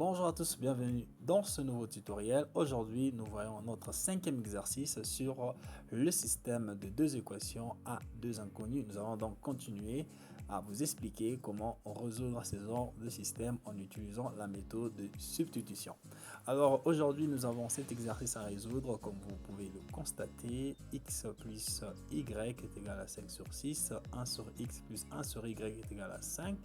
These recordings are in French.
Bonjour à tous, bienvenue dans ce nouveau tutoriel. Aujourd'hui, nous voyons notre cinquième exercice sur le système de deux équations à deux inconnues. Nous allons donc continuer à vous expliquer comment résoudre ces genres de systèmes en utilisant la méthode de substitution. Alors aujourd'hui, nous avons cet exercice à résoudre. Comme vous pouvez le constater, x plus y est égal à 5 sur 6, 1 sur x plus 1 sur y est égal à 5.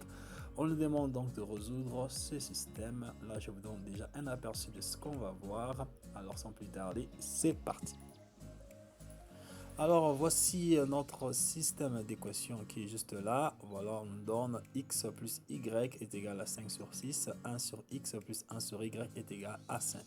On nous demande donc de résoudre ce système. Là, je vous donne déjà un aperçu de ce qu'on va voir. Alors, sans plus tarder, c'est parti. Alors, voici notre système d'équations qui est juste là. Voilà, on nous donne x plus y est égal à 5 sur 6. 1 sur x plus 1 sur y est égal à 5.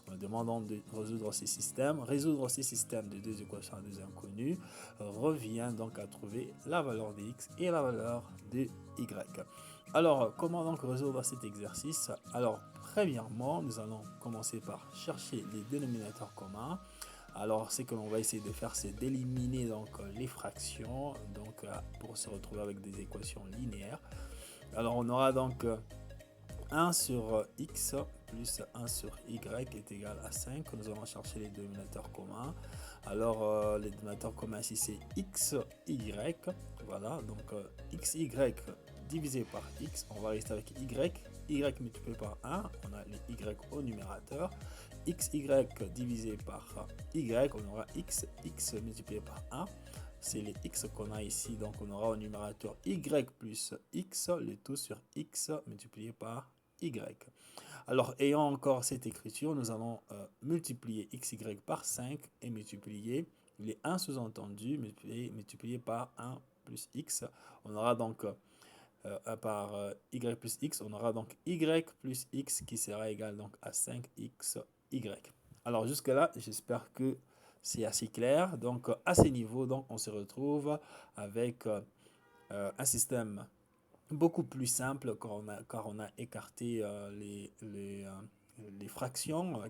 On nous demande de résoudre ces systèmes. Résoudre ces systèmes de deux équations à deux inconnues revient donc à trouver la valeur de x et la valeur de y. Alors, comment donc résoudre cet exercice? Alors, premièrement, nous allons commencer par chercher les dénominateurs communs. Alors, ce que l'on va essayer de faire, c'est d'éliminer donc les fractions, donc pour se retrouver avec des équations linéaires. Alors, on aura donc 1 sur x plus 1 sur y est égal à 5. Nous allons chercher les dénominateurs communs. Alors, les dénominateurs communs ici, c'est x, y. Voilà, donc x, y divisé par x, on va rester avec y multiplié par 1, on a les y au numérateur, xy divisé par y, on aura x multiplié par 1, c'est les x qu'on a ici, donc on aura au numérateur y plus x, le tout sur x multiplié par y. Alors, ayant encore cette écriture, nous allons multiplier xy par 5 et multiplier les 1 sous-entendus multiplié par 1 plus x. On aura donc par y plus x, on aura donc y plus x qui sera égal donc à 5xy. Alors jusque là, j'espère que c'est assez clair. Donc à ce niveau, donc on se retrouve avec un système beaucoup plus simple car on a écarté les fractions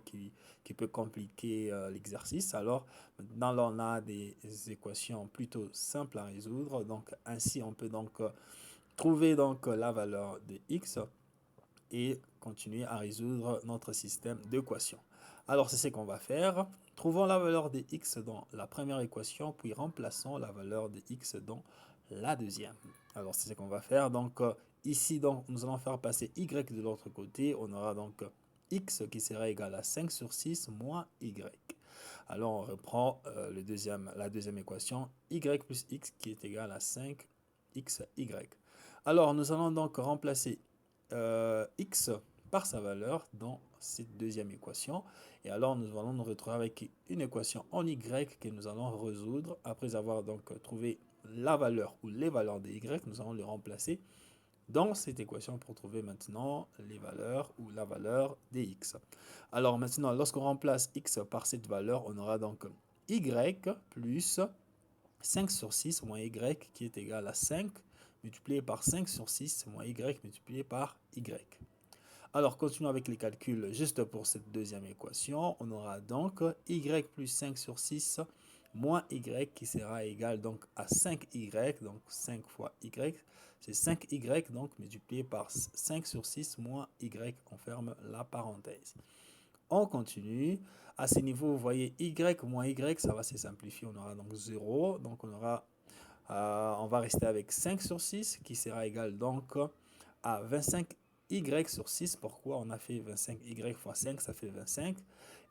qui peut compliquer l'exercice. Alors maintenant là, on a des équations plutôt simples à résoudre. Donc ainsi on peut donc trouver donc la valeur de x et continuer à résoudre notre système d'équations. Alors c'est ce qu'on va faire. Trouvons la valeur de x dans la première équation, puis remplaçons la valeur de x dans la deuxième. Alors c'est ce qu'on va faire. Donc ici, donc, nous allons faire passer y de l'autre côté. On aura donc x qui sera égal à 5 sur 6 moins y. Alors on reprend la deuxième équation, y plus x qui est égal à 5xy. Alors nous allons donc remplacer x par sa valeur dans cette deuxième équation. Et alors nous allons nous retrouver avec une équation en y que nous allons résoudre. Après avoir donc trouvé la valeur ou les valeurs de y, nous allons les remplacer dans cette équation pour trouver maintenant les valeurs ou la valeur de x. Alors maintenant, lorsqu'on remplace x par cette valeur, on aura donc y plus 5 sur 6 moins y qui est égal à 5 multiplié par 5 sur 6 moins y multiplié par y. Alors, continuons avec les calculs juste pour cette deuxième équation. On aura donc y plus 5 sur 6 moins y qui sera égal donc à 5y, donc 5 fois y, c'est 5y donc multiplié par 5 sur 6 moins y, on ferme la parenthèse. On continue. À ce niveau, vous voyez y moins y, ça va se simplifier, on aura donc 0, donc on va rester avec 5 sur 6 qui sera égal donc à 25y sur 6. Pourquoi on a fait 25y fois 5, ça fait 25.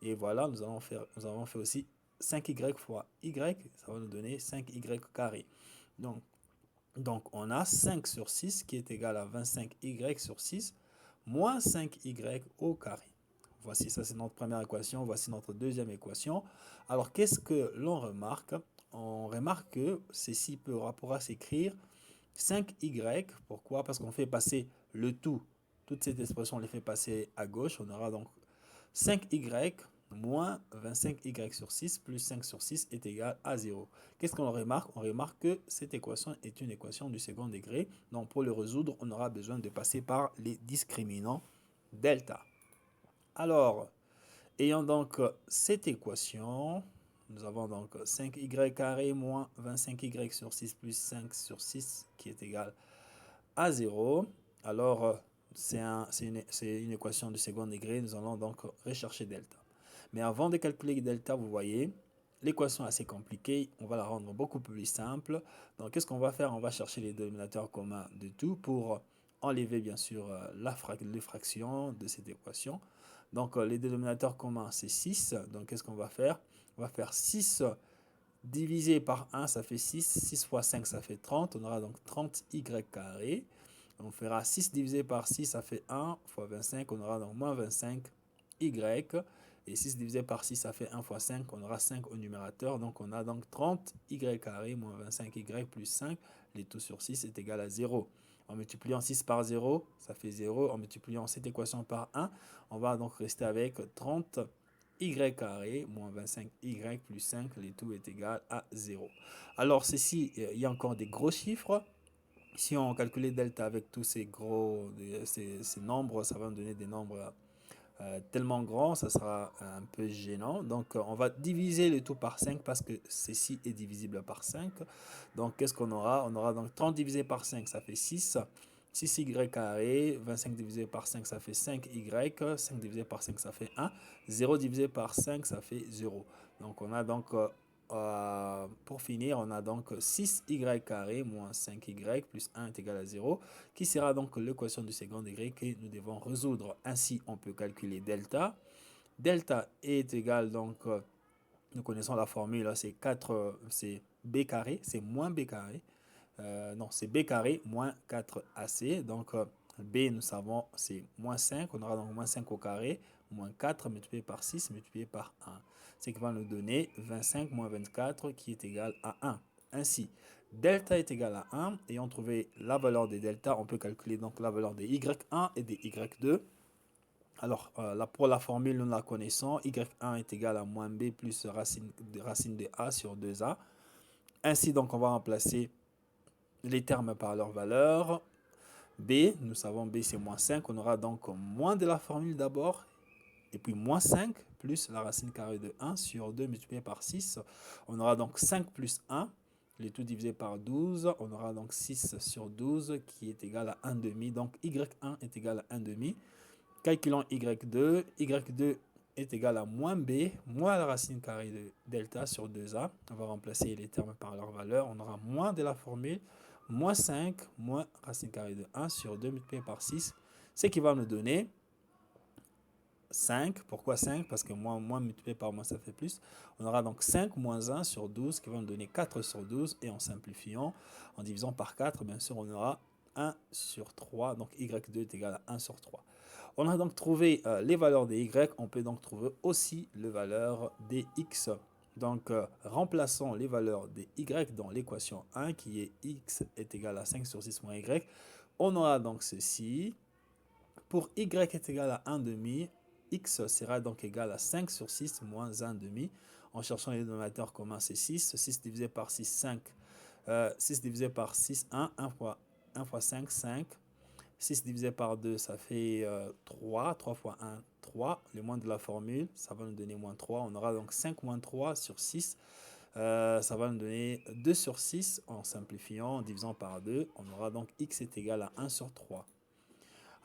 Et voilà, nous avons fait aussi 5y fois y, ça va nous donner 5y carré. Donc on a 5 sur 6 qui est égal à 25y sur 6 moins 5y au carré. Voici, ça c'est notre première équation. Voici notre deuxième équation. Alors qu'est-ce que l'on remarque? On remarque que ceci pourra s'écrire 5y. Pourquoi? Parce qu'on fait passer le tout. Toute cette expression, on les fait passer à gauche. On aura donc 5y moins 25y sur 6 plus 5 sur 6 est égal à 0. Qu'est-ce qu'on remarque? On remarque que cette équation est une équation du second degré. Donc pour le résoudre, on aura besoin de passer par les discriminants delta. Alors, ayant donc cette équation, nous avons donc 5y carré moins 25y sur 6 plus 5 sur 6 qui est égal à 0. Alors, c'est une équation de second degré. Nous allons donc rechercher delta. Mais avant de calculer delta, vous voyez, l'équation est assez compliquée. On va la rendre beaucoup plus simple. Donc, qu'est-ce qu'on va faire? On va chercher les dénominateurs communs de tout pour enlever, bien sûr, les fractions de cette équation. Donc, les dénominateurs communs, c'est 6. Donc, qu'est-ce qu'on va faire? On va faire 6 divisé par 1, ça fait 6. 6 fois 5, ça fait 30. On aura donc 30y carré. On fera 6 divisé par 6, ça fait 1 fois 25. On aura donc moins 25y. Et 6 divisé par 6, ça fait 1 fois 5. On aura 5 au numérateur. Donc, on a donc 30y carré moins 25y plus 5. Les tout sur 6 est égal à 0. En multipliant 6 par 0, ça fait 0. En multipliant cette équation par 1, on va donc rester avec 30y carré moins 25y plus 5, le tout est égal à 0. Alors ceci, il y a encore des gros chiffres. Si on calcule delta avec tous ces nombres, ça va nous donner des nombres tellement grands, ça sera un peu gênant. Donc on va diviser le tout par 5 parce que ceci est divisible par 5. Donc qu'est-ce qu'on aura? On aura donc 30 divisé par 5, ça fait 6. 6y carré, 25 divisé par 5, ça fait 5y, 5 divisé par 5, ça fait 1, 0 divisé par 5, ça fait 0. Donc on a donc, pour finir, on a donc 6y carré moins 5y plus 1 est égal à 0, qui sera donc l'équation du second degré que nous devons résoudre. Ainsi, on peut calculer delta. Delta est égal, donc, nous connaissons la formule, c'est b carré, c'est moins b carré. Non, c'est b carré moins 4ac. Donc, b, nous savons, c'est moins 5. On aura donc moins 5 au carré, moins 4 multiplié par 6 multiplié par 1. Ce qui va nous donner 25 moins 24 qui est égal à 1. Ainsi, delta est égal à 1. Ayant trouvé la valeur de delta, on peut calculer donc la valeur de y1 et de y2. Alors, là, pour la formule, nous la connaissons. y1 est égal à moins b plus racine de a sur 2a. Ainsi, donc, on va remplacer les termes par leur valeur. B, nous savons B c'est moins 5. On aura donc moins de la formule d'abord. Et puis moins 5 plus la racine carrée de 1 sur 2 multiplié par 6. On aura donc 5 plus 1. Le tout divisé par 12. On aura donc 6 sur 12 qui est égal à 1 demi. Donc y1 est égal à 1 demi. Calculons y2. y2 est égal à moins b, moins la racine carrée de delta sur 2a. On va remplacer les termes par leur valeur. On aura moins de la formule, moins 5, moins racine carrée de 1 sur 2 multiplié par 6. Ce qui va nous donner 5. Pourquoi 5? Parce que moins multiplié par moins, ça fait plus. On aura donc 5 moins 1 sur 12 qui va nous donner 4 sur 12. Et en simplifiant, en divisant par 4, bien sûr, on aura 1 sur 3. Donc y2 est égal à 1 sur 3. On a donc trouvé les valeurs des y. On peut donc trouver aussi les valeurs des x. Donc, remplaçons les valeurs des y dans l'équation 1 qui est x est égal à 5 sur 6 moins y. On aura donc ceci. Pour y est égal à 1 demi, x sera donc égal à 5 sur 6 moins 1 demi. En cherchant les dénominateurs communs, c'est 6. 6 divisé par 6, 5. 6 divisé par 6, 1. 1 fois 5, 5. 6 divisé par 2, ça fait 3. 3 fois 1, 3. Le moins de la formule, ça va nous donner moins 3. On aura donc 5 moins 3 sur 6. Ça va nous donner 2 sur 6. En simplifiant, en divisant par 2, on aura donc x est égal à 1 sur 3.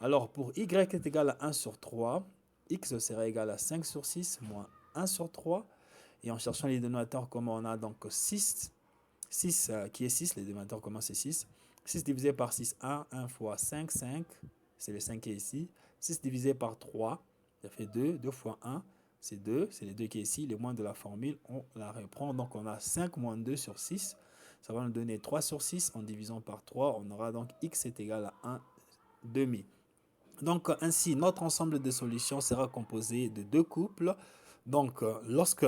Alors, pour y est égal à 1 sur 3, x sera égal à 5 sur 6 moins 1 sur 3. Et en cherchant les dénominateurs communs, on a donc 6. 6 qui est 6, les dénominateurs communs c'est 6. 6 divisé par 6, 1. 1 fois 5, 5. C'est le 5 qui est ici. 6 divisé par 3, ça fait 2. 2 fois 1, c'est 2. C'est le 2 qui est ici. Le moins de la formule, on la reprend. Donc, on a 5 moins 2 sur 6. Ça va nous donner 3 sur 6. En divisant par 3, on aura donc x est égal à 1 demi. Donc, ainsi, notre ensemble de solutions sera composé de deux couples. Donc, lorsque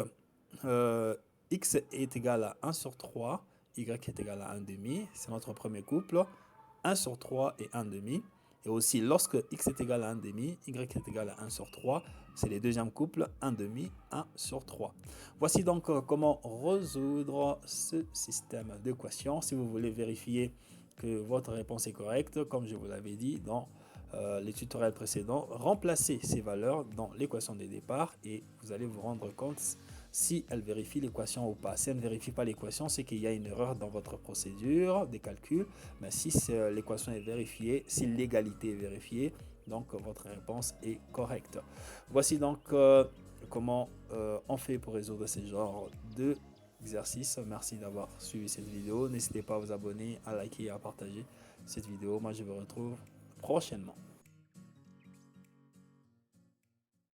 x est égal à 1 sur 3, y est égal à 1 demi, c'est notre premier couple, 1 sur 3 et 1 demi. Et aussi, lorsque x est égal à 1 demi, y est égal à 1 sur 3, c'est le deuxième couple, 1 demi, 1 sur 3. Voici donc comment résoudre ce système d'équations. Si vous voulez vérifier que votre réponse est correcte, comme je vous l'avais dit dans les tutoriels précédents, remplacez ces valeurs dans l'équation de départ et vous allez vous rendre compte si elle vérifie l'équation ou pas. Si elle ne vérifie pas l'équation, c'est qu'il y a une erreur dans votre procédure des calculs. Mais si l'équation est vérifiée, si l'égalité est vérifiée, Donc votre réponse est correcte. Voici donc comment on fait pour résoudre ces genres de exercices. Merci d'avoir suivi cette vidéo. N'hésitez pas à vous abonner, à liker et à partager cette vidéo. Moi, je vous retrouve prochainement.